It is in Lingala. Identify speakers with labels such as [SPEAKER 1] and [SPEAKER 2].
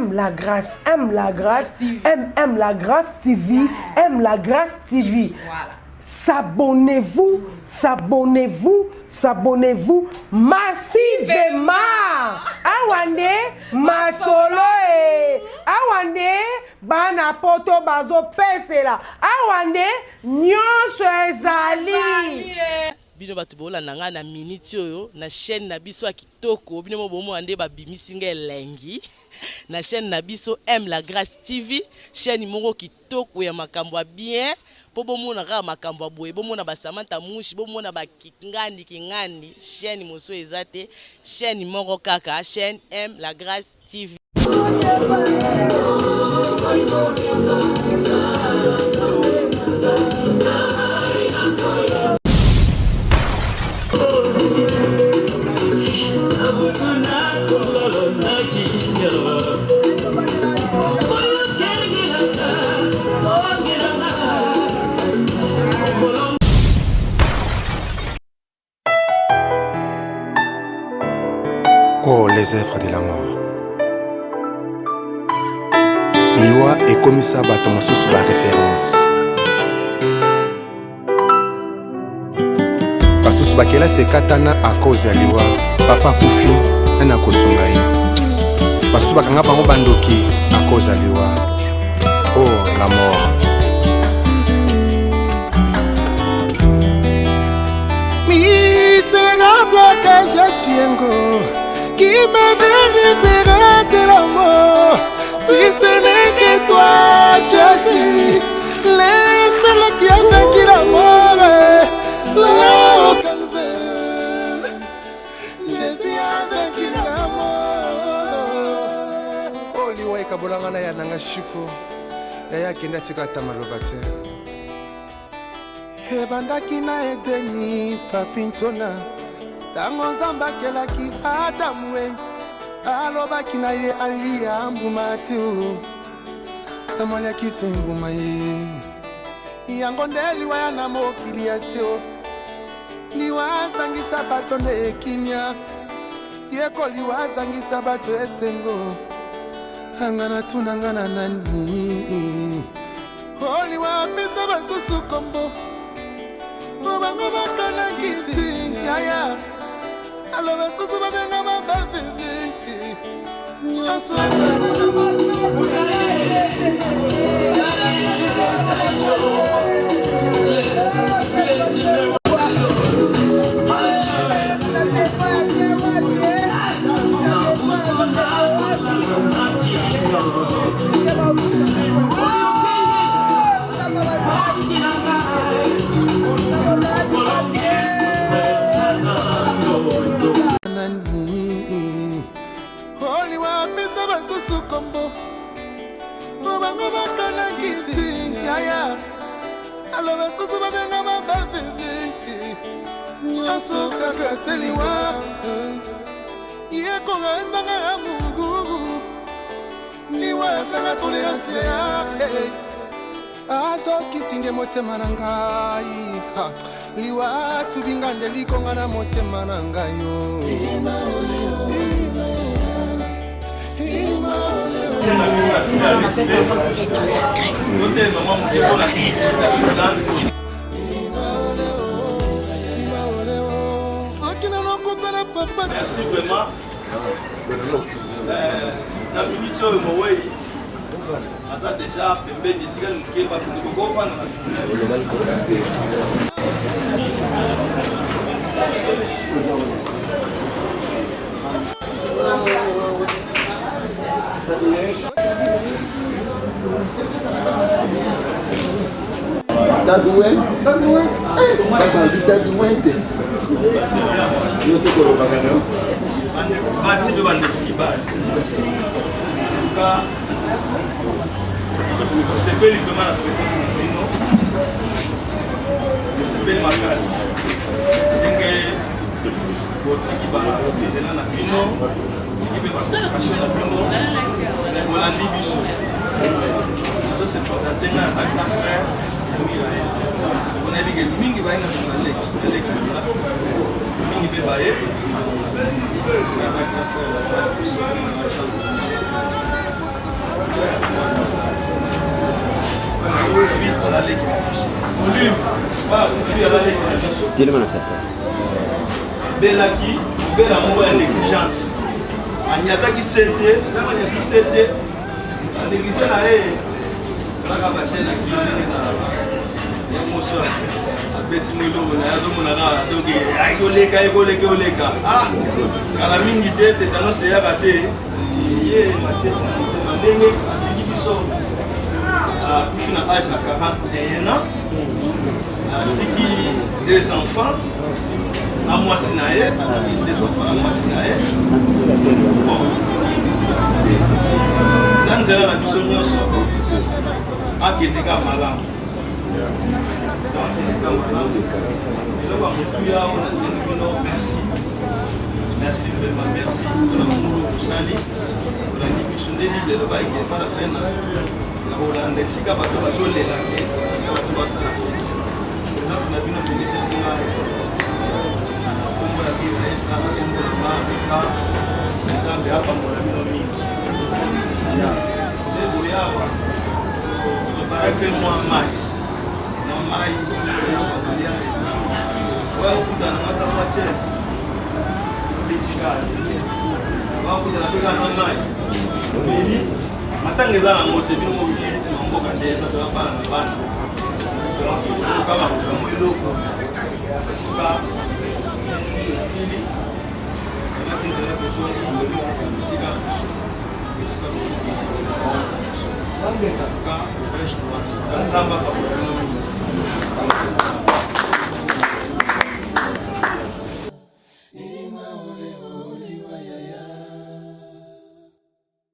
[SPEAKER 1] aime la grâce, aime la grâce, aime la grâce TV, aime la grâce TV.
[SPEAKER 2] Voilà.
[SPEAKER 1] S'abonnez-vous, s'abonnez-vous, s'abonnez-vous massivement. Awande masolo awande bana poto bazo pesela. Awande nyonso ezali.
[SPEAKER 3] Bino batu bola nanga na minute oyo na chaîne na biso ya kitoko bino mo bomo ande ba bimisinga elengi na chaîne na biso aime la grâce TV chaîne moko kitoko ya makambo ya bien po bomo na ka makambo ya boye bomo na ba Samantha Mushi bomo na ba kingandi chaîne moso ezate chaîne moko kaka chaîne aime la grâce TV.
[SPEAKER 4] Oh, les œuvres de la mort. Liwa et Komissa Batonso sous la référence. Parce que c'est Katana à cause de Liwa. Papa Koufi, un akosongaï. Parce que Kanga Bango Bandoki à cause de Liwa. Oh, la mort.
[SPEAKER 5] Misérable que je suis un go. Qui me délivra de la mort. Si ce n'est que toi, Jésus, l'être qui a vaincu la mort, là au calvaire, Jésus a vaincu la mort.
[SPEAKER 4] Oh, liwa ekabolanga ya nanga shiko, ya kenda sikata malobate.
[SPEAKER 5] Ebandaki na Edeni papintona. Tango nzamba kelaki Adamu alobaki na ye alia mbuma te amaliaki se mbuma ye yango nde liwa ya na mokili ya seo liwa azangisa bato nde ekimia yeko liwa azangisa bato esengo anga natuna nga na nani liwa apesa basusu kombo obango bakanaki nti yaya alors ça se va bien à ma belle. Alors ça se va bien à ma belle. Nyaso kaka seliwa Yeko ngazanga ya mungu Liwa zanga tolerance ya Azo kisinge motema na ngai Liwa tubingande likonga na motema na ngai yo
[SPEAKER 6] Merci vraiment. Ça minute sur le Moué. Ça déjà, Pembe, Nitiga, Nuké, Bakouko, Fan. Basi de bande kiba. Ça c'est belle vraiment la présence de nous. C'est belle ma classe. Donc botiki ba zela na pino, botiki ba passion na pino. On a dit biso. Donc c'est présenté na sa grand frère. On a dit que mingi ba ina sina leki. Mingi be ba ye. belaki bela moko ya négligence anyataki sete ntango anyaki sete anéglige na ye kaka bachene akilenge na ya moso abeti molongo na ye azomonaka donc ekoleka kala mingi te tetanose eyaka te ye matiete na motema ndenge atiki biso akufi na age na 41 ans atiki 2 enfants na mwasi na ye atiki 2 enfants na mwasi na ye na nzela na biso nyonso akende ka malamu eloko ya motu yao nasengi bino merci vraiment merci mpona mokolo kosali olandi biso nde bible elobaki epana pena na kolanda esika bato bazolela te esika bato basala te présence na bino tonetesinga kombo ya bible esala kombo na maaka nzambe apambola bino mingi nde boyawa toparake mwa mai na mai oya okutana ngata mwa ches betikala wakutana peka na mai eli matanga eza na mote bino mobilitima mboka te eza toya bana na bana kaka kozwamo eloko ka esili ezaki nzela kozongi esika na biso esika ka ovege nzambe akabola